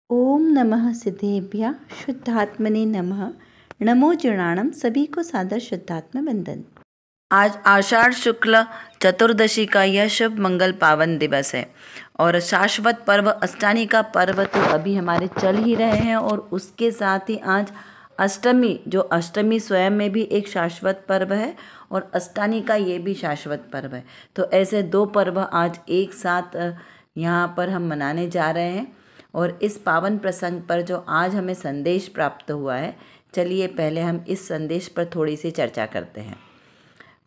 ओम नमः सिद्धेभ्यः शुद्धात्मने नमः। नमो जुर्णाणम। सभी को सादर शुद्धात्म वंदन। आज आषाढ़ शुक्ल चतुर्दशी का यह शुभ मंगल पावन दिवस है और शाश्वत पर्व अष्टानी का पर्व तो अभी हमारे चल ही रहे हैं और उसके साथ ही आज अष्टमी, जो अष्टमी स्वयं में भी एक शाश्वत पर्व है और अष्टानी का ये भी शाश्वत पर्व है। तो ऐसे दो पर्व आज एक साथ यहाँ पर हम मनाने जा रहे हैं और इस पावन प्रसंग पर जो आज हमें संदेश प्राप्त हुआ है, चलिए पहले हम इस संदेश पर थोड़ी सी चर्चा करते हैं।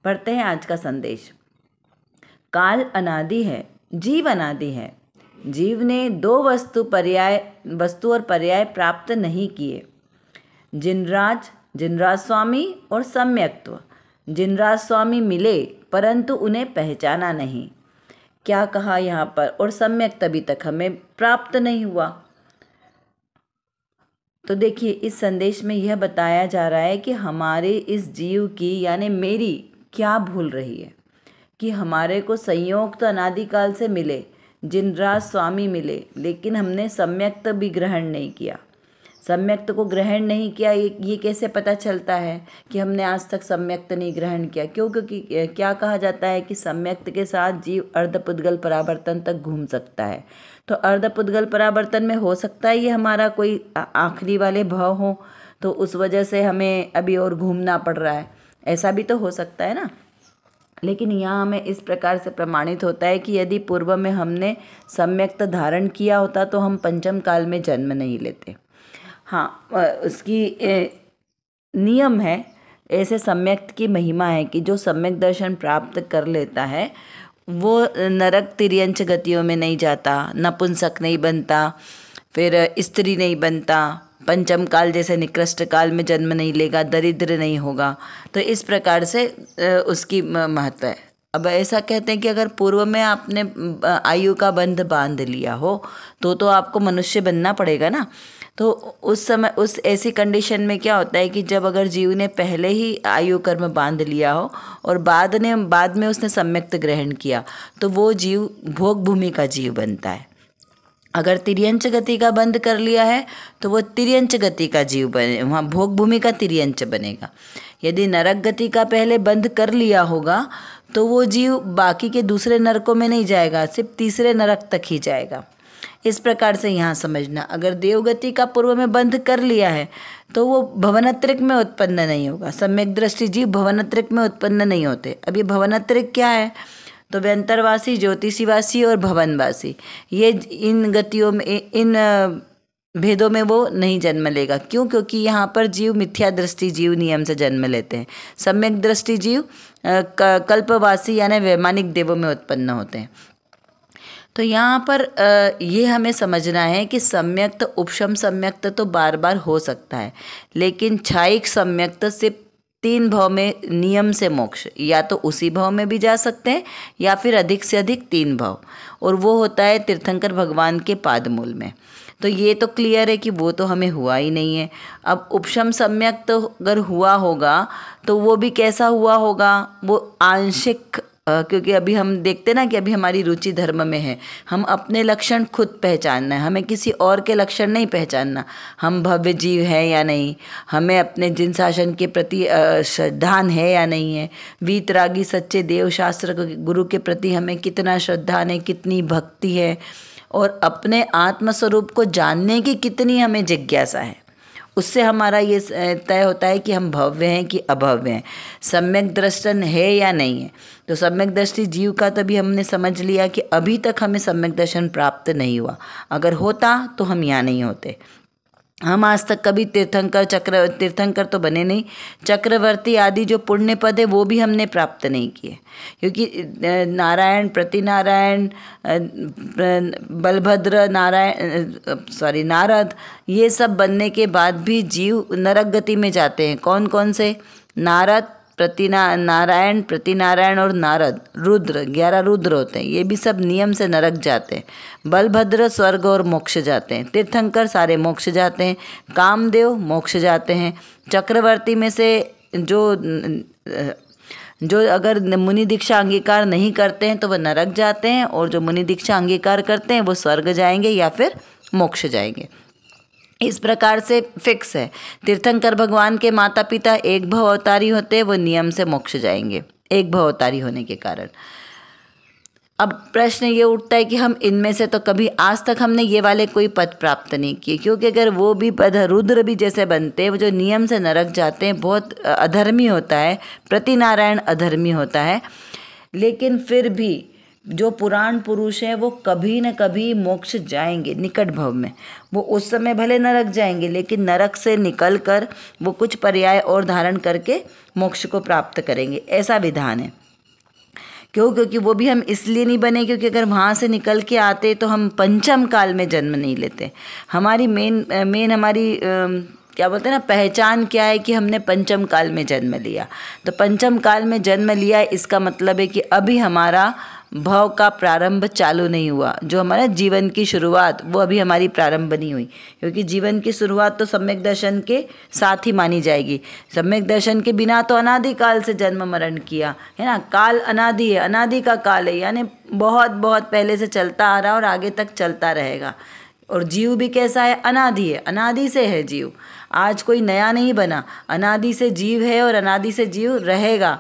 पढ़ते हैं आज का संदेश। काल अनादि है, जीव अनादि है। जीव ने दो वस्तु और पर्याय प्राप्त नहीं किए, जिनराज स्वामी और सम्यक्त्व। जिनराज स्वामी मिले परंतु उन्हें पहचाना नहीं। क्या कहा यहाँ पर? और सम्यक अभी तक हमें प्राप्त नहीं हुआ। तो देखिए, इस संदेश में यह बताया जा रहा है कि हमारे इस जीव की यानी मेरी क्या भूल रही है कि हमारे को संयोग तो अनादिकाल से मिले, जिनराज स्वामी मिले, लेकिन हमने सम्यक्त भी ग्रहण नहीं किया। सम्यक्त को ग्रहण नहीं किया, ये कैसे पता चलता है कि हमने आज तक सम्यक्त नहीं ग्रहण किया? क्योंकि क्या कहा जाता है कि सम्यक्त के साथ जीव अर्धपुद्गल परावर्तन तक घूम सकता है। तो अर्धपुद्गल परावर्तन में हो सकता है ये हमारा कोई आखिरी वाले भाव हो, तो उस वजह से हमें अभी और घूमना पड़ रहा है, ऐसा भी तो हो सकता है ना। लेकिन यहाँ हमें इस प्रकार से प्रमाणित होता है कि यदि पूर्व में हमने सम्यक्त धारण किया होता तो हम पंचम काल में जन्म नहीं लेते। हाँ, उसकी नियम है, ऐसे सम्यक्त की महिमा है कि जो सम्यक दर्शन प्राप्त कर लेता है वो नरक तिर्यंच गतियों में नहीं जाता, नपुंसक नहीं बनता, फिर स्त्री नहीं बनता, पंचम काल जैसे निकृष्ट काल में जन्म नहीं लेगा, दरिद्र नहीं होगा। तो इस प्रकार से उसकी महत्व है। अब ऐसा कहते हैं कि अगर पूर्व में आपने आयु का बंध बांध लिया हो तो आपको मनुष्य बनना पड़ेगा ना। तो उस समय उस ऐसी कंडीशन में क्या होता है कि जब अगर जीव ने पहले ही आयु कर्म बांध लिया हो और बाद में उसने सम्यक्त ग्रहण किया तो वो जीव भोग भूमि का जीव बनता है। अगर तिर्यंच गति का बंद कर लिया है तो वो तिर्यंच गति का जीव बने, वहाँ भोग भूमि का तिर्यंच बनेगा। यदि नरक गति का पहले बंद कर लिया होगा तो वो जीव बाकी के दूसरे नरकों में नहीं जाएगा, सिर्फ तीसरे नरक तक ही जाएगा। इस प्रकार से यहाँ समझना, अगर देवगति का पूर्व में बंद कर लिया है तो वो भवनत्रिक में उत्पन्न नहीं होगा। सम्यक दृष्टि जीव भवनत्रिक में उत्पन्न नहीं होते। अब ये भवनत्रिक क्या है? तो व्यंतरवासी, ज्योतिषीवासी और भवनवासी, ये इन गतियों में, इन भेदों में वो नहीं जन्म लेगा। क्यों? क्योंकि यहाँ पर जीव मिथ्या दृष्टि जीव नियम से जन्म लेते हैं। सम्यक दृष्टि जीव कल्पवासी यानी वैमानिक देवों में उत्पन्न होते हैं। तो यहाँ पर ये हमें समझना है कि सम्यक्त उपशम सम्यक्त तो बार बार हो सकता है, लेकिन छायिक सम्यक्त सिर्फ 3 भाव में नियम से मोक्ष, या तो उसी भाव में भी जा सकते हैं या फिर अधिक से अधिक 3 भाव, और वो होता है तीर्थंकर भगवान के पादमूल में। तो ये तो क्लियर है कि वो तो हमें हुआ ही नहीं है। अब उपशम सम्यक तो अगर हुआ होगा तो वो भी कैसा हुआ होगा? वो आंशिक, क्योंकि अभी हम देखते ना कि अभी हमारी रुचि धर्म में है, हम अपने लक्षण खुद पहचानना है, हमें किसी और के लक्षण नहीं पहचानना। हम भव्य जीव है या नहीं, हमें अपने जिन शासन के प्रति श्रद्धान है या नहीं है, वीतरागी सच्चे देव शास्त्र गुरु के प्रति हमें कितना श्रद्धान है, कितनी भक्ति है, और अपने आत्मस्वरूप को जानने की कितनी हमें जिज्ञासा है। उससे हमारा ये तय होता है कि हम भव्य हैं कि अभव्य हैं, सम्यक दृष्टन है या नहीं है। तो सम्यक दृष्टि जीव का तभी हमने समझ लिया कि अभी तक हमें सम्यक दर्शन प्राप्त नहीं हुआ। अगर होता तो हम यहाँ नहीं होते। हम आज तक कभी तीर्थंकर तो बने नहीं, चक्रवर्ती आदि जो पुण्य पद है वो भी हमने प्राप्त नहीं किए, क्योंकि नारायण, प्रतिनारायण, बलभद्र, नारद, ये सब बनने के बाद भी जीव नरक गति में जाते हैं। कौन कौन से? नारद, नारायण, प्रतिनारायण और नारद, रुद्र, 11 रुद्र होते हैं, ये भी सब नियम से नरक जाते हैं। बलभद्र स्वर्ग और मोक्ष जाते हैं। तीर्थंकर सारे मोक्ष जाते हैं। कामदेव मोक्ष जाते हैं। चक्रवर्ती में से जो अगर मुनि दीक्षा अंगीकार नहीं करते हैं तो वह नरक जाते हैं, और जो मुनि दीक्षा अंगीकार करते हैं वो स्वर्ग जाएंगे या फिर मोक्ष जाएंगे। इस प्रकार से फिक्स है। तीर्थंकर भगवान के माता पिता एक भव अवतारी होते, वो नियम से मोक्ष जाएंगे एक भव अवतारी होने के कारण। अब प्रश्न ये उठता है कि हम इनमें से तो कभी आज तक हमने ये वाले कोई पद प्राप्त नहीं किए, क्योंकि अगर वो भी पद रुद्र भी जैसे बनते हैं, वो जो नियम से नरक जाते हैं, बहुत अधर्मी होता है, प्रतिनारायण अधर्मी होता है। लेकिन फिर भी जो पुराण पुरुष हैं वो कभी न कभी मोक्ष जाएंगे निकट भव में। वो उस समय भले नरक जाएंगे, लेकिन नरक से निकल कर वो कुछ पर्याय और धारण करके मोक्ष को प्राप्त करेंगे, ऐसा विधान है। क्यों? क्योंकि वो भी हम इसलिए नहीं बने क्योंकि अगर वहाँ से निकल के आते तो हम पंचम काल में जन्म नहीं लेते। हमारी मेन हमारी क्या बोलते हैं ना, पहचान क्या है कि हमने पंचम काल में जन्म लिया। तो पंचम काल में जन्म लिया, इसका मतलब है कि अभी हमारा भव का प्रारंभ चालू नहीं हुआ। जो हमारा जीवन की शुरुआत, वो अभी हमारी प्रारंभ नहीं हुई, क्योंकि जीवन की शुरुआत तो सम्यक दर्शन के साथ ही मानी जाएगी। सम्यक दर्शन के बिना तो अनादि काल से जन्म मरण किया है ना। काल अनादि है, अनादि का काल है, यानी बहुत बहुत पहले से चलता आ रहा और आगे तक चलता रहेगा। और जीव भी कैसा है? अनादि है, अनादि से है जीव, आज कोई नया नहीं बना। अनादि से जीव है और अनादि से जीव रहेगा।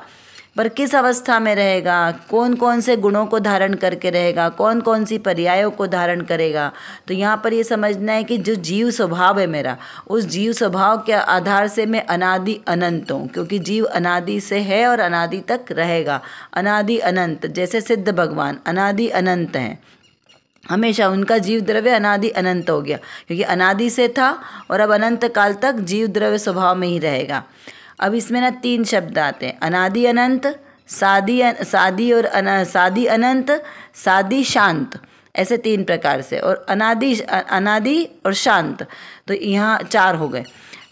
पर किस अवस्था में रहेगा, कौन कौन से गुणों को धारण करके रहेगा, कौन कौन सी पर्यायों को धारण करेगा। तो यहाँ पर ये समझना है कि जो जीव स्वभाव है मेरा, उस जीव स्वभाव के आधार से मैं अनादि अनंत हूँ, क्योंकि जीव अनादि से है और अनादि तक रहेगा। अनादि अनंत, जैसे सिद्ध भगवान अनादि अनंत हैं, हमेशा उनका जीव द्रव्य अनादि अनंत हो गया, क्योंकि अनादि से था और अब अनंत काल तक जीव द्रव्य स्वभाव में ही रहेगा। अब इसमें ना 3 शब्द आते हैं, अनादि अनंत, सादी अनंत, सादी शांत, ऐसे 3 प्रकार से। और अनादि और शांत, तो यहाँ 4 हो गए।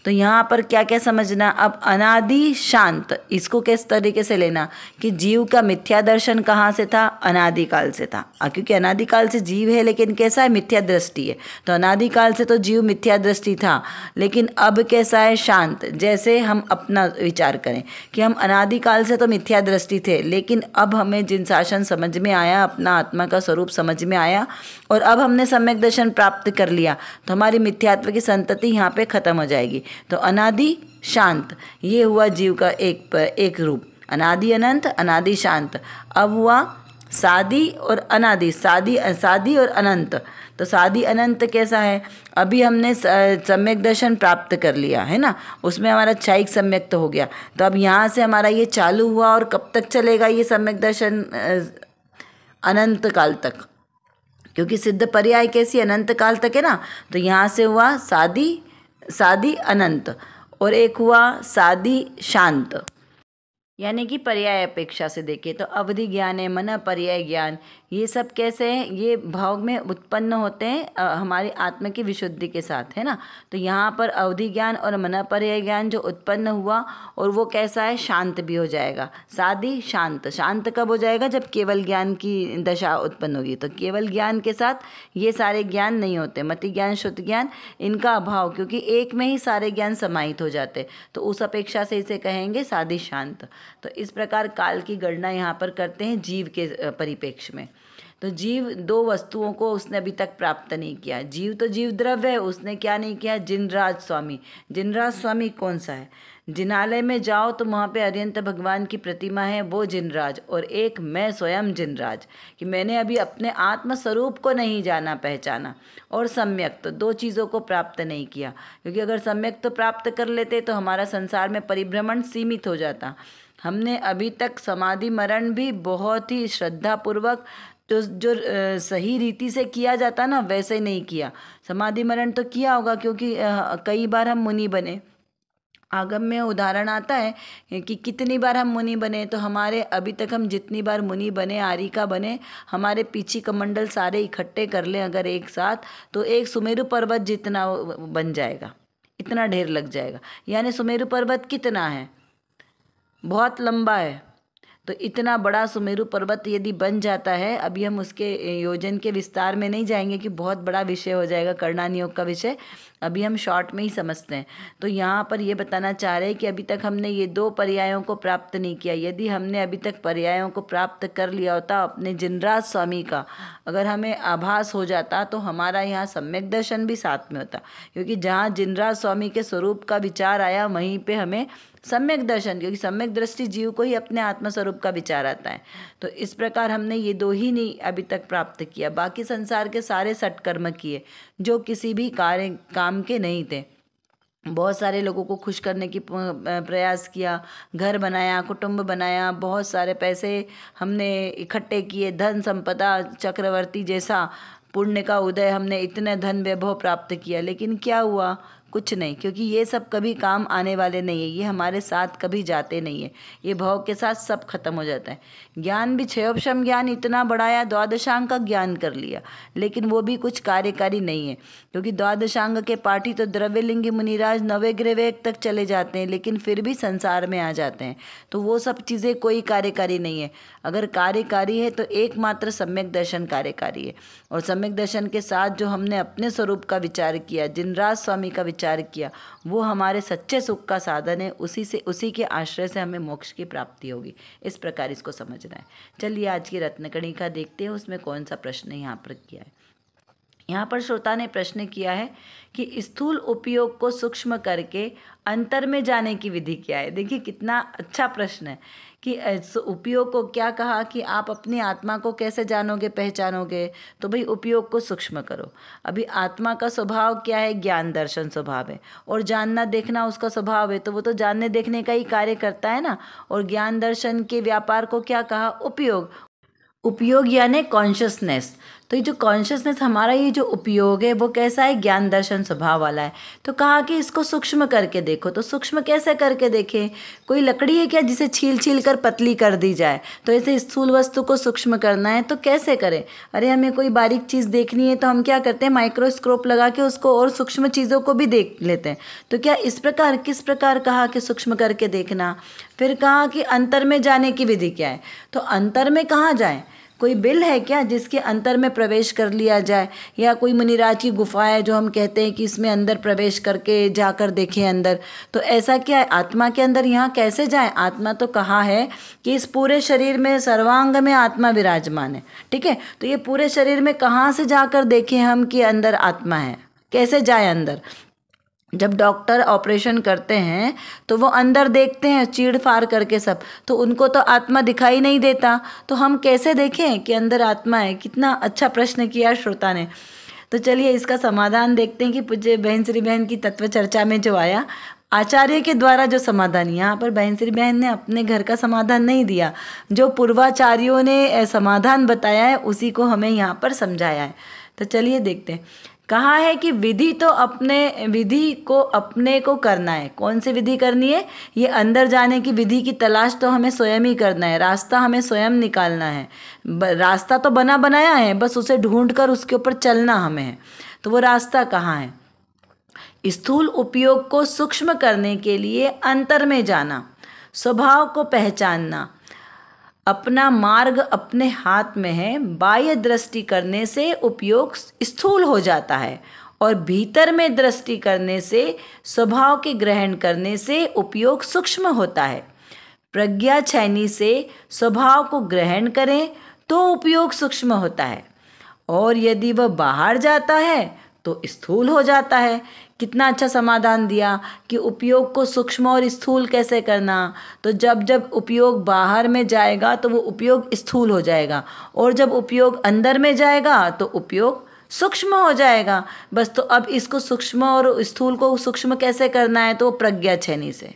तो यहाँ पर क्या क्या समझना, अब अनादि शांत, इसको किस तरीके से लेना कि जीव का मिथ्या दर्शन कहाँ से था? अनादिकाल से था। क्योंकि अनादिकाल से जीव है, लेकिन कैसा है? मिथ्या दृष्टि है। तो अनादिकाल से तो जीव मिथ्या दृष्टि था, लेकिन अब कैसा है? शांत। जैसे हम अपना विचार करें कि हम अनादिकाल से तो मिथ्या दृष्टि थे, लेकिन अब हमें जिन शासन समझ में आया, अपना आत्मा का स्वरूप समझ में आया, और अब हमने सम्यक दर्शन प्राप्त कर लिया, तो हमारी मिथ्यात्व की संतति यहाँ पे खत्म हो जाएगी। तो अनादि शांत, ये हुआ जीव का एक रूप, अनादि अनंत, अनादि शांत। अब हुआ सादी और अनादि, सादी और अनंत। तो सादी अनंत कैसा है? अभी हमने सम्यक दर्शन प्राप्त कर लिया है ना, उसमें हमारा क्षयिक सम्यक तो हो गया। तो अब यहाँ से हमारा ये चालू हुआ, और कब तक चलेगा ये सम्यक दर्शन? अनंत काल तक, क्योंकि सिद्ध पर्याय कैसी? अनंत काल तक है ना। तो यहाँ से हुआ सादी अनंत, और एक हुआ सादी शांत। यानी कि पर्याय अपेक्षा से देखें तो अवधि ज्ञान है, मन पर्याय ज्ञान, ये सब कैसे हैं? ये भाव में उत्पन्न होते हैं हमारी आत्मा की विशुद्धि के साथ, है ना। तो यहाँ पर अवधि ज्ञान और मन पर्याय ज्ञान जो उत्पन्न हुआ, और वो कैसा है? शांत भी हो जाएगा। सादी शांत, शांत कब हो जाएगा? जब केवल ज्ञान की दशा उत्पन्न होगी। तो केवल ज्ञान के साथ ये सारे ज्ञान नहीं होते, मति ज्ञान, शुद्ध ज्ञान, इनका अभाव, क्योंकि एक में ही सारे ज्ञान समाहित हो जाते, तो उस अपेक्षा से इसे कहेंगे सादी शांत। तो इस प्रकार काल की गणना यहाँ पर करते हैं जीव के परिप्रेक्ष्य में। तो जीव 2 वस्तुओं को उसने अभी तक प्राप्त नहीं किया। जीव तो जीव द्रव्य है, उसने क्या नहीं किया? जिनराज स्वामी। जिनराज स्वामी कौन सा है? जिनालय में जाओ तो वहाँ पे अरिहंत भगवान की प्रतिमा है, वो जिनराज, और एक मैं स्वयं जिनराज, कि मैंने अभी अपने आत्म स्वरूप को नहीं जाना, पहचाना, और सम्यक, तो 2 चीज़ों को प्राप्त नहीं किया। क्योंकि अगर सम्यक तो प्राप्त कर लेते तो हमारा संसार में परिभ्रमण सीमित हो जाता। हमने अभी तक समाधि मरण भी बहुत ही श्रद्धापूर्वक, तो जो सही रीति से किया जाता ना, वैसे ही नहीं किया। समाधि मरण तो किया होगा, क्योंकि कई बार हम मुनि बने। आगम में उदाहरण आता है कि कितनी बार हम मुनि बने। तो हमारे अभी तक हम जितनी बार मुनि बने, आरिका बने, हमारे पीछे कमंडल सारे इकट्ठे कर लें अगर एक साथ, तो एक सुमेरु पर्वत जितना बन जाएगा, इतना ढेर लग जाएगा। यानी सुमेरु पर्वत कितना है? बहुत लंबा है। तो इतना बड़ा सुमेरु पर्वत यदि बन जाता है, अभी हम उसके योजन के विस्तार में नहीं जाएंगे कि बहुत बड़ा विषय हो जाएगा करणान योग का विषय, अभी हम शॉर्ट में ही समझते हैं। तो यहाँ पर ये बताना चाह रहे हैं कि अभी तक हमने ये 2 पर्यायों को प्राप्त नहीं किया। यदि हमने अभी तक पर्यायों को प्राप्त कर लिया होता अपने जिनराज स्वामी का, अगर हमें आभास हो जाता तो हमारा यहाँ सम्यक दर्शन भी साथ में होता, क्योंकि जहाँ जिनराज स्वामी के स्वरूप का विचार आया वहीं पे हमें सम्यक दर्शन, क्योंकि सम्यक दृष्टि जीव को ही अपने आत्मस्वरूप का विचार आता है। तो इस प्रकार हमने ये 2 ही नहीं अभी तक प्राप्त किया, बाकी संसार के सारे सत्कर्म किए जो किसी भी काम के नहीं थे। बहुत सारे लोगों को खुश करने की प्रयास किया, घर बनाया, कुटुंब बनाया, बहुत सारे पैसे हमने इकट्ठे किए, धन संपदा चक्रवर्ती जैसा पुण्य का उदय, हमने इतने धन वैभव प्राप्त किया, लेकिन क्या हुआ? कुछ नहीं, क्योंकि ये सब कभी काम आने वाले नहीं है, ये हमारे साथ कभी जाते नहीं है, ये भव के साथ सब खत्म हो जाता है। ज्ञान भी क्षयोपशम ज्ञान इतना बढ़ाया, द्वादशांग का ज्ञान कर लिया, लेकिन वो भी कुछ कार्यकारी नहीं है, क्योंकि द्वादशांग के पाठी तो द्रव्यलिंगी मुनिराज 9वें ग्रह तक चले जाते हैं, लेकिन फिर भी संसार में आ जाते हैं। तो वो सब चीज़ें कोई कार्यकारी नहीं है। अगर कार्यकारी है तो एकमात्र सम्यक दर्शन कार्यकारी है, और सम्यक दर्शन के साथ जो हमने अपने स्वरूप का विचार किया, जिनराज स्वामी का विचार किया, वो हमारे सच्चे सुख का साधन है। उसी के आश्रय से हमें मोक्ष की प्राप्ति होगी। इस प्रकार इसको समझना है। चलिए आज की रत्नकणिका देखते हैं, उसमें कौन सा प्रश्न यहाँ पर किया है। यहाँ पर श्रोता ने प्रश्न किया है कि स्थूल उपयोग को सूक्ष्म करके अंतर में जाने की विधि क्या है। देखिए कितना अच्छा प्रश्न है कि उपयोग को क्या कहा कि आप अपनी आत्मा को कैसे जानोगे, पहचानोगे, तो भाई उपयोग को सूक्ष्म करो। अभी आत्मा का स्वभाव क्या है? ज्ञान दर्शन स्वभाव है, और जानना देखना उसका स्वभाव है, तो वो तो जानने देखने का ही कार्य करता है ना। और ज्ञान दर्शन के व्यापार को क्या कहा? उपयोग यानी कॉन्शियसनेस। तो ये जो कॉन्शियसनेस हमारा ये जो उपयोग है वो कैसा है? ज्ञान दर्शन स्वभाव वाला है। तो कहा कि इसको सूक्ष्म करके देखो। तो सूक्ष्म कैसे करके देखें? कोई लकड़ी है क्या जिसे छील छील कर पतली कर दी जाए? तो ऐसे स्थूल वस्तु को सूक्ष्म करना है तो कैसे करें? अरे हमें कोई बारीक चीज़ देखनी है तो हम क्या करते हैं? माइक्रोस्कोप लगा के उसको और सूक्ष्म चीज़ों को भी देख लेते हैं। तो क्या किस प्रकार कहा कि सूक्ष्म करके देखना? फिर कहा कि अंतर में जाने की विधि क्या है? तो अंतर में कहाँ जाएं? कोई बिल है क्या जिसके अंतर में प्रवेश कर लिया जाए? या कोई मुनिराज की गुफा है जो हम कहते हैं कि इसमें अंदर प्रवेश करके जाकर देखें अंदर? तो ऐसा क्या है? आत्मा के अंदर यहाँ कैसे जाएं? आत्मा तो कहा है कि इस पूरे शरीर में सर्वांग में आत्मा विराजमान है, ठीक है। तो ये पूरे शरीर में कहाँ से जाकर देखें हम कि अंदर आत्मा है? कैसे जाए अंदर? जब डॉक्टर ऑपरेशन करते हैं तो वो अंदर देखते हैं चीड़ फाड़ करके सब, तो उनको तो आत्मा दिखाई नहीं देता, तो हम कैसे देखें कि अंदर आत्मा है? कितना अच्छा प्रश्न किया श्रोता ने। तो चलिए इसका समाधान देखते हैं कि पूज्य बहन श्री बहन की तत्व चर्चा में जो आया, आचार्य के द्वारा जो समाधान, यहाँ पर बहन श्री बहन ने अपने घर का समाधान नहीं दिया, जो पूर्वाचार्यों ने समाधान बताया है उसी को हमें यहाँ पर समझाया है। तो चलिए देखते हैं। कहा है कि विधि को अपने को करना है। कौन सी विधि करनी है? ये अंदर जाने की विधि की तलाश तो हमें स्वयं ही करना है, रास्ता हमें स्वयं निकालना है। रास्ता तो बना बनाया है, बस उसे ढूंढकर उसके ऊपर चलना हमें है। तो वो रास्ता कहाँ है? स्थूल उपयोग को सूक्ष्म करने के लिए अंतर में जाना, स्वभाव को पहचानना, अपना मार्ग अपने हाथ में है, बाह्य दृष्टि करने से उपयोग स्थूल हो जाता है, और भीतर में दृष्टि करने से, स्वभाव के ग्रहण करने से उपयोग सूक्ष्म होता है। प्रज्ञा छैनी से स्वभाव को ग्रहण करें तो उपयोग सूक्ष्म होता है, और यदि वह बाहर जाता है तो स्थूल हो जाता है। कितना अच्छा समाधान दिया कि उपयोग को सूक्ष्म और स्थूल कैसे करना। तो जब उपयोग बाहर में जाएगा तो वो उपयोग स्थूल हो जाएगा, और जब उपयोग अंदर में जाएगा तो उपयोग सूक्ष्म हो जाएगा। बस तो अब इसको सूक्ष्म और स्थूल को सूक्ष्म कैसे करना है? तो प्रज्ञा छैनी से।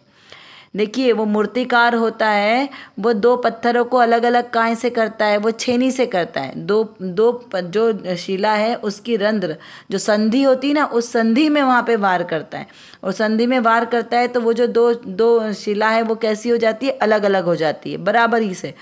देखिए वो मूर्तिकार होता है, वो 2 पत्थरों को अलग अलग काय से करता है? वो छेनी से करता है। दो जो शिला है उसकी रंध्र जो संधि होती है ना, उस संधि में वहाँ पे वार करता है, और संधि में वार करता है तो वो जो दो शिला है वो कैसी हो जाती है? अलग अलग हो जाती है, बराबर ही से।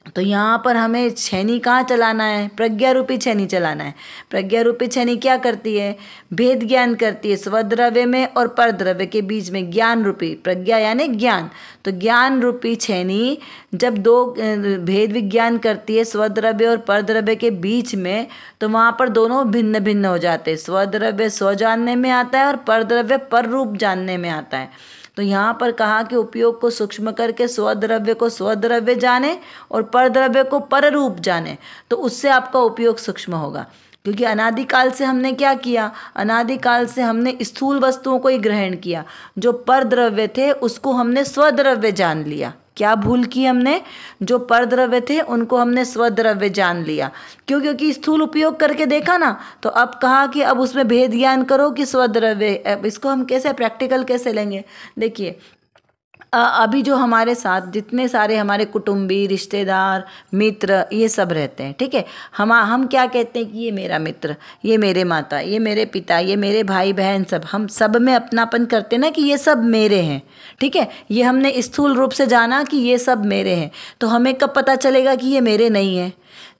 तो यहाँ पर हमें छेनी कहाँ चलाना है? प्रज्ञा रूपी छेनी चलाना है। प्रज्ञा रूपी छेनी क्या करती है? भेद ज्ञान करती है स्वद्रव्य में और परद्रव्य के बीच में। ज्ञान रूपी, प्रज्ञा यानी ज्ञान, तो ज्ञान रूपी छेनी जब दो भेद विज्ञान करती है स्वद्रव्य और परद्रव्य के बीच में, तो वहाँ पर दोनों भिन्न भिन्न हो जाते हैं। स्वद्रव्य स्व जानने में आता है और परद्रव्य पर रूप जानने में आता है। तो यहाँ पर कहा कि उपयोग को सूक्ष्म करके स्वद्रव्य को स्वद्रव्य जाने और परद्रव्य को पररूप जाने, तो उससे आपका उपयोग सूक्ष्म होगा। क्योंकि अनादिकाल से हमने क्या किया? अनादिकाल से हमने स्थूल वस्तुओं को ही ग्रहण किया। जो परद्रव्य थे उसको हमने स्वद्रव्य जान लिया। क्या भूल की हमने? जो परद्रव्य थे उनको हमने स्वद्रव्य जान लिया। क्यों? क्योंकि स्थूल उपयोग करके देखा ना, तो अब कहा कि अब उसमें भेद ज्ञान करो कि स्वद्रव्य। अब इसको हम कैसे प्रैक्टिकल कैसे लेंगे? देखिए, अभी जो हमारे साथ जितने सारे हमारे कुटुंबी, रिश्तेदार, मित्र, ये सब रहते हैं, ठीक है। हम क्या कहते हैं कि ये मेरा मित्र, ये मेरे माता, ये मेरे पिता, ये मेरे भाई बहन, सब हम सब में अपनापन करते हैं ना कि ये सब मेरे हैं, ठीक है। ये हमने स्थूल रूप से जाना कि ये सब मेरे हैं। तो हमें कब पता चलेगा कि ये मेरे नहीं है?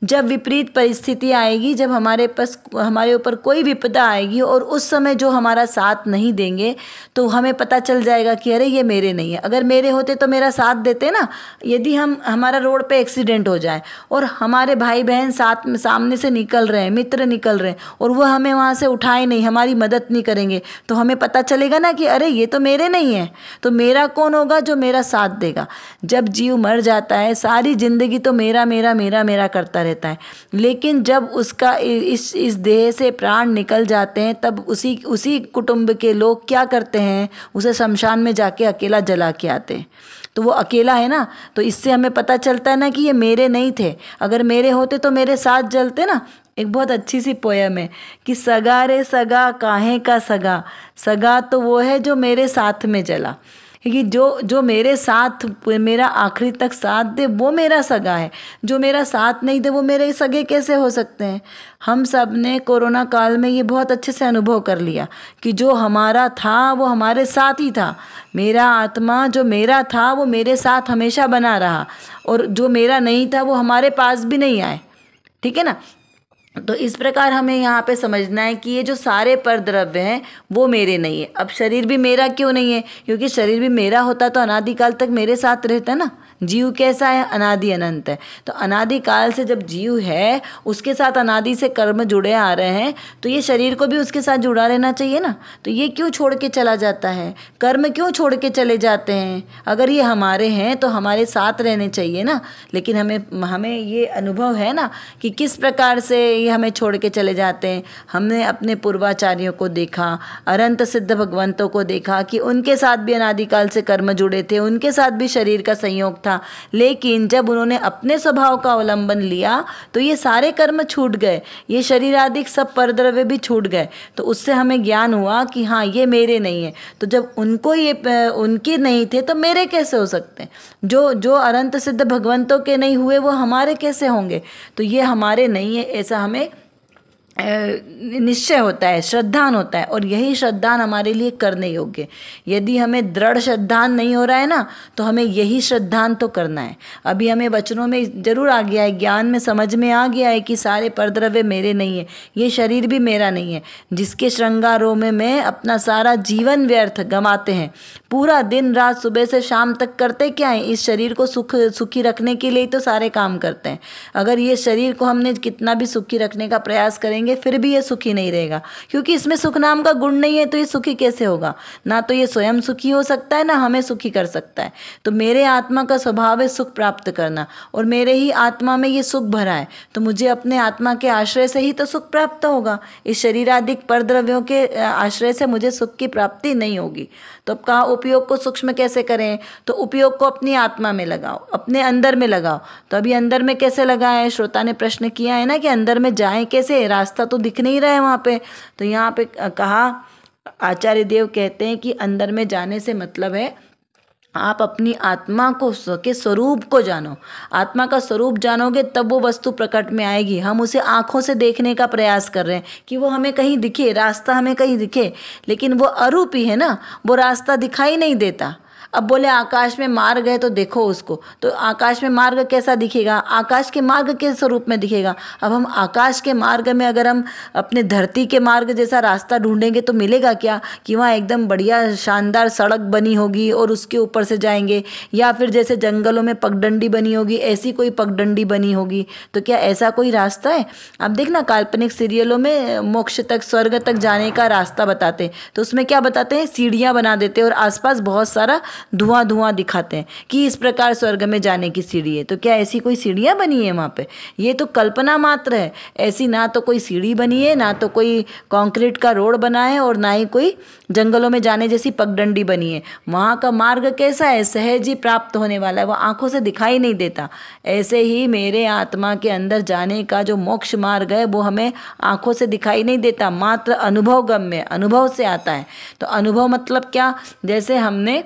जब विपरीत परिस्थिति आएगी, जब हमारे ऊपर कोई विपदा आएगी और उस समय जो हमारा साथ नहीं देंगे, तो हमें पता चल जाएगा कि अरे ये मेरे नहीं है। अगर मेरे होते तो मेरा साथ देते ना। यदि हमारा रोड पे एक्सीडेंट हो जाए और हमारे भाई बहन साथ में सामने से निकल रहे हैं, मित्र निकल रहे हैं, और वो हमें वहाँ से उठाए नहीं, हमारी मदद नहीं करेंगे, तो हमें पता चलेगा ना कि अरे ये तो मेरे नहीं है। तो मेरा कौन होगा? जो मेरा साथ देगा। जब जीव मर जाता है, सारी जिंदगी तो मेरा मेरा मेरा मेरा करता रहता है, लेकिन जब उसका इस देह से प्राण निकल जाते हैं, तब उसी कुटुंब के लोग क्या करते हैं? उसे शमशान में जाके अकेला जला के आते हैं। तो वो अकेला है ना, तो इससे हमें पता चलता है ना कि ये मेरे नहीं थे। अगर मेरे होते तो मेरे साथ जलते ना। एक बहुत अच्छी सी पोयम है कि सगा रे सगा काहे का सगा, सगा तो वो है जो मेरे साथ में जला। क्योंकि जो मेरे साथ मेरा आखिरी तक साथ दे वो मेरा सगा है। जो मेरा साथ नहीं दे वो मेरे सगे कैसे हो सकते हैं? हम सब ने कोरोना काल में ये बहुत अच्छे से अनुभव कर लिया कि जो हमारा था वो हमारे साथ ही था। मेरा आत्मा जो मेरा था वो मेरे साथ हमेशा बना रहा, और जो मेरा नहीं था वो हमारे पास भी नहीं आए, ठीक है ना। तो इस प्रकार हमें यहाँ पे समझना है कि ये जो सारे परद्रव्य हैं वो मेरे नहीं है। अब शरीर भी मेरा क्यों नहीं है? क्योंकि शरीर भी मेरा होता तो अनादिकाल तक मेरे साथ रहता ना। जीव कैसा है? अनादि अनंत है। तो अनादिकाल से जब जीव है उसके साथ अनादि से कर्म जुड़े आ रहे हैं, तो ये शरीर को भी उसके साथ जुड़ा रहना चाहिए ना। तो ये क्यों छोड़ के चला जाता है? कर्म क्यों छोड़ के चले जाते हैं? अगर ये हमारे हैं तो हमारे साथ रहने चाहिए ना। लेकिन हमें ये अनुभव है ना कि किस प्रकार से ये हमें छोड़ के चले जाते हैं। हमने अपने पूर्वाचार्यों को देखा, अनंत सिद्ध भगवंतों को देखा कि उनके साथ भी अनादिकाल से कर्म जुड़े थे, उनके साथ भी शरीर का संयोग था, लेकिन जब उन्होंने अपने स्वभाव का अवलंबन लिया तो ये सारे कर्म छूट गए, ये शरीर आदि सब परद्रव्य भी छूट गए। तो उससे हमें ज्ञान हुआ कि हाँ ये मेरे नहीं है। तो जब उनके नहीं थे तो मेरे कैसे हो सकते हैं? जो अनंत सिद्ध भगवंतों के नहीं हुए वो हमारे कैसे होंगे? तो ये हमारे नहीं है, ऐसा हमें निश्चय होता है, श्रद्धान होता है। और यही श्रद्धान हमारे लिए करने योग्य। यदि हमें दृढ़ श्रद्धान नहीं हो रहा है ना, तो हमें यही श्रद्धान तो करना है। अभी हमें वचनों में जरूर आ गया है, ज्ञान में समझ में आ गया है कि सारे परद्रव्य मेरे नहीं है, ये शरीर भी मेरा नहीं है। जिसके श्रृंगारों में मैं अपना सारा जीवन व्यर्थ गंवाते हैं, पूरा दिन रात सुबह से शाम तक करते क्या है? इस शरीर को सुखी रखने के लिए तो सारे काम करते हैं। अगर ये शरीर को हमने कितना भी सुखी रखने का प्रयास करेंगे फिर भी ये सुखी नहीं रहेगा, क्योंकि इसमें सुख नाम का गुण नहीं है। तो ये सुखी कैसे होगा? ना तो ये स्वयं सुखी हो सकता है, ना हमें सुखी कर सकता है। तो मेरे आत्मा का स्वभाव है सुख प्राप्त करना, और मेरे ही आत्मा में ये सुख भरा है, तो मुझे अपने आत्मा के आश्रय से ही तो सुख प्राप्त होगा। इस शरीरादिक परद्रव्यों के आश्रय से मुझे सुख की प्राप्ति नहीं होगी। तो अब कहा उपयोग को सूक्ष्म कैसे करें? तो उपयोग को अपनी आत्मा में लगाओ, अपने अंदर में लगाओ। तो अभी अंदर में कैसे लगाएं? श्रोता ने प्रश्न किया है ना कि अंदर में जाएं कैसे? रास्ता तो दिख नहीं रहा है वहाँ पे। तो यहाँ पे कहा, आचार्य देव कहते हैं कि अंदर में जाने से मतलब है आप अपनी आत्मा के स्वरूप को जानो। आत्मा का स्वरूप जानोगे तब वो वस्तु प्रकट में आएगी। हम उसे आँखों से देखने का प्रयास कर रहे हैं कि वो हमें कहीं दिखे, रास्ता हमें कहीं दिखे, लेकिन वो अरूपी है ना, वो रास्ता दिखाई नहीं देता। अब बोले आकाश में मार्ग है तो देखो उसको, तो आकाश में मार्ग कैसा दिखेगा? आकाश के मार्ग के स्वरूप में दिखेगा। अब हम आकाश के मार्ग में अगर हम अपने धरती के मार्ग जैसा रास्ता ढूंढेंगे तो मिलेगा क्या? कि वहाँ एकदम बढ़िया शानदार सड़क बनी होगी और उसके ऊपर से जाएंगे, या फिर जैसे जंगलों में पगडंडी बनी होगी ऐसी कोई पगडंडी बनी होगी, तो क्या ऐसा कोई रास्ता है? अब देखना काल्पनिक सीरियलों में मोक्ष तक, स्वर्ग तक जाने का रास्ता बताते हैं, तो उसमें क्या बताते हैं? सीढ़ियाँ बना देते हैं और आसपास बहुत सारा धुआं धुआं दिखाते हैं कि इस प्रकार स्वर्ग में जाने की सीढ़ी है। तो क्या ऐसी कोई सीढ़ियाँ बनी है वहाँ पे? ये तो कल्पना मात्र है। ऐसी ना तो कोई सीढ़ी बनी है, ना तो कोई कंक्रीट का रोड बना है, और ना ही कोई जंगलों में जाने जैसी पगडंडी बनी है। वहाँ का मार्ग कैसा है? सहज ही प्राप्त होने वाला है, वो आंखों से दिखाई नहीं देता। ऐसे ही मेरे आत्मा के अंदर जाने का जो मोक्ष मार्ग है वो हमें आंखों से दिखाई नहीं देता, मात्र अनुभव गम्य, अनुभव से आता है। तो अनुभव मतलब क्या? जैसे हमने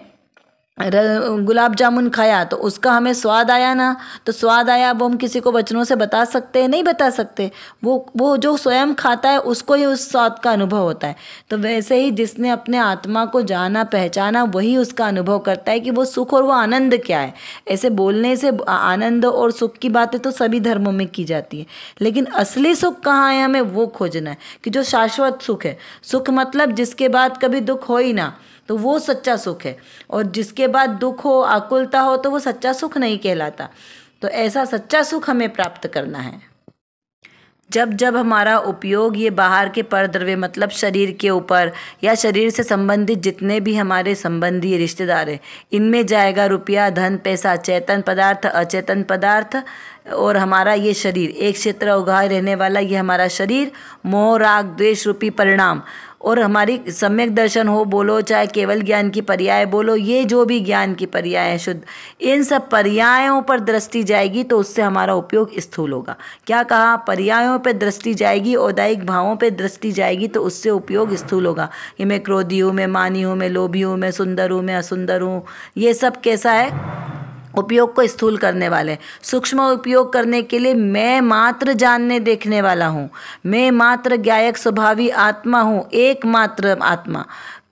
गुलाब जामुन खाया तो उसका हमें स्वाद आया ना, तो स्वाद आया, वो हम किसी को वचनों से बता सकते हैं? नहीं बता सकते। वो जो स्वयं खाता है उसको ही उस स्वाद का अनुभव होता है। तो वैसे ही जिसने अपने आत्मा को जाना, पहचाना, वही उसका अनुभव करता है कि वो सुख और वो आनंद क्या है। ऐसे बोलने से आनंद और सुख की बातें तो सभी धर्मों में की जाती है, लेकिन असली सुख कहाँ है हमें वो खोजना है, कि जो शाश्वत सुख है। सुख मतलब जिसके बाद कभी दुख हो ही ना, तो वो सच्चा सुख है। और जिसके बाद दुख हो, आकुलता हो, तो वो सच्चा सुख नहीं कहलाता। तो ऐसा सच्चा सुख हमें प्राप्त करना है। जब जब हमारा उपयोग ये बाहर के परद्रव्य मतलब शरीर के ऊपर या शरीर से संबंधित जितने भी हमारे संबंधी रिश्तेदार हैं, इनमें जाएगा, रुपया, धन, पैसा, चेतन पदार्थ, अचेतन पदार्थ, और हमारा ये शरीर एक क्षेत्र उगाए रहने वाला ये हमारा शरीर, मोह, राग, द्वेष रूपी परिणाम, और हमारी सम्यक दर्शन हो बोलो, चाहे केवल ज्ञान की पर्याय बोलो, ये जो भी ज्ञान की पर्याय है शुद्ध, इन सब पर्यायों पर दृष्टि जाएगी तो उससे हमारा उपयोग स्थूल होगा। क्या कहा? पर्यायों पर दृष्टि जाएगी, औदायिक भावों पर दृष्टि जाएगी तो उससे उपयोग स्थूल होगा। कि मैं क्रोधी हूँ, मैं मानी हूँ, मैं लोभी हूँ, मैं सुंदर हूँ, मैं असुंदर हूँ, ये सब कैसा है? उपयोग को स्थूल करने वाले। सूक्ष्म उपयोग करने के लिए मैं मात्र जानने देखने वाला हूँ, मैं मात्र ज्ञायक स्वभावी आत्मा हूँ, एकमात्र आत्मा।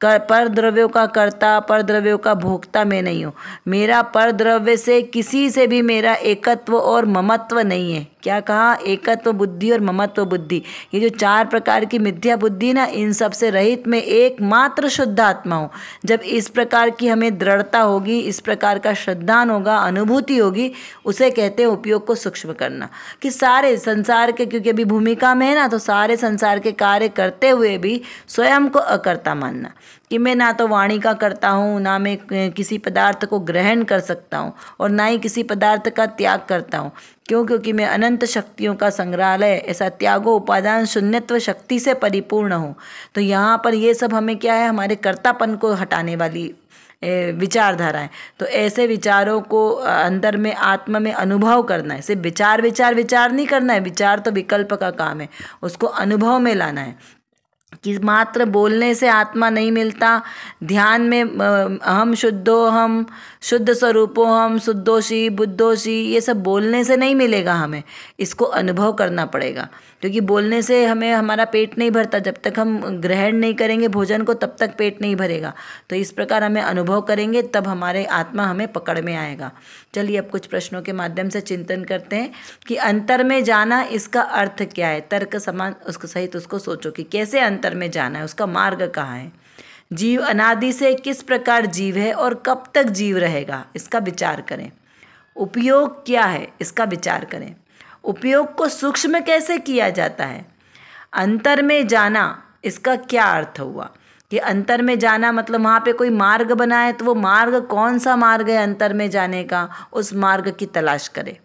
पर द्रव्यों का कर्ता, पर द्रव्यों का भोक्ता मैं नहीं हूँ। मेरा पर द्रव्य से किसी से भी मेरा एकत्व और ममत्व नहीं है। क्या कहा? एकत्व बुद्धि और ममत्व बुद्धि, ये जो चार प्रकार की मिथ्या बुद्धि ना, इन सब से रहित मैं एकमात्र शुद्ध आत्मा हूँ। जब इस प्रकार की हमें दृढ़ता होगी, इस प्रकार का श्रद्धान होगा, अनुभूति होगी, उसे कहते हैं उपयोग को सूक्ष्म करना। कि सारे संसार के, क्योंकि अभी भूमिका में है ना, तो सारे संसार के कार्य करते हुए भी स्वयं को अकर्ता मानना, कि मैं ना तो वाणी का करता हूँ, ना मैं किसी पदार्थ को ग्रहण कर सकता हूँ, और ना ही किसी पदार्थ का त्याग करता हूँ। क्यों? क्योंकि मैं अनंत शक्तियों का संग्रहालय, ऐसा त्यागो उपादान शून्यत्व शक्ति से परिपूर्ण हूँ। तो यहाँ पर ये सब हमें क्या है? हमारे कर्तापन को हटाने वाली विचारधारा है। तो ऐसे विचारों को अंदर में आत्मा में अनुभव करना है। सिर्फ विचार विचार विचार नहीं करना है, विचार तो विकल्प का काम है, उसको अनुभव में लाना है। कि मात्र बोलने से आत्मा नहीं मिलता, ध्यान में हम शुद्धो, हम शुद्ध स्वरूपो, हम शुद्धोषी, बुद्धोषी, ये सब बोलने से नहीं मिलेगा, हमें इसको अनुभव करना पड़ेगा। क्योंकि बोलने से हमें हमारा पेट नहीं भरता, जब तक हम ग्रहण नहीं करेंगे भोजन को तब तक पेट नहीं भरेगा। तो इस प्रकार हमें अनुभव करेंगे तब हमारे आत्मा हमें पकड़ में आएगा। चलिए अब कुछ प्रश्नों के माध्यम से चिंतन करते हैं कि अंतर में जाना, इसका अर्थ क्या है? तर्क समान उसको सहित उसको सोचो कि कैसे अंतर में जाना है, उसका मार्ग कहाँ है। जीव अनादि से किस प्रकार जीव है और कब तक जीव रहेगा, इसका विचार करें। उपयोग क्या है, इसका विचार करें। उपयोग को सूक्ष्म कैसे किया जाता है। अंतर में जाना, इसका क्या अर्थ हुआ? कि अंतर में जाना मतलब वहाँ पे कोई मार्ग बना है, तो वो मार्ग कौन सा मार्ग है अंतर में जाने का, उस मार्ग की तलाश करें।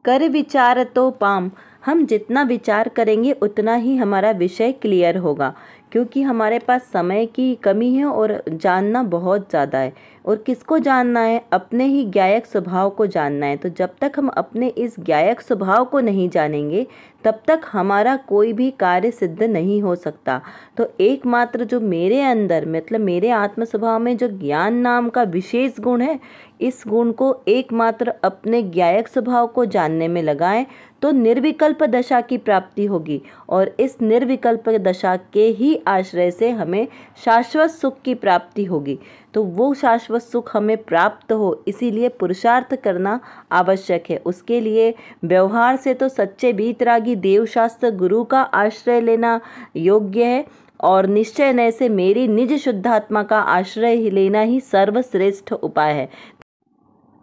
कर विचार तो पाम, हम जितना विचार करेंगे उतना ही हमारा विषय क्लियर होगा, क्योंकि हमारे पास समय की कमी है और जानना बहुत ज़्यादा है। और किसको जानना है? अपने ही ज्ञायक स्वभाव को जानना है। तो जब तक हम अपने इस ज्ञायक स्वभाव को नहीं जानेंगे तब तक हमारा कोई भी कार्य सिद्ध नहीं हो सकता। तो एकमात्र जो मेरे अंदर मतलब मेरे आत्म स्वभाव में जो ज्ञान नाम का विशेष गुण है, इस गुण को एकमात्र अपने ज्ञायक स्वभाव को जानने में लगाएं तो निर्विकल्प दशा की प्राप्ति होगी। और इस निर्विकल्प दशा के ही आश्रय से हमें शाश्वत सुख की प्राप्ति होगी। तो वो शाश्वत सुख हमें प्राप्त हो, इसीलिए पुरुषार्थ करना आवश्यक है। उसके लिए व्यवहार से तो सच्चे वीतरागी देवशास्त्र गुरु का आश्रय लेना योग्य है, और निश्चय नय से मेरी निज शुद्धात्मा का आश्रय लेना ही सर्वश्रेष्ठ उपाय है।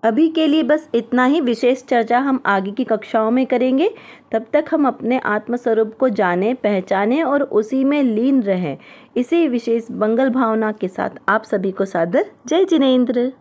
अभी के लिए बस इतना ही। विशेष चर्चा हम आगे की कक्षाओं में करेंगे। तब तक हम अपने आत्मस्वरूप को जानें, पहचानें और उसी में लीन रहें। इसी विशेष मंगल भावना के साथ आप सभी को सादर जय जिनेंद्र।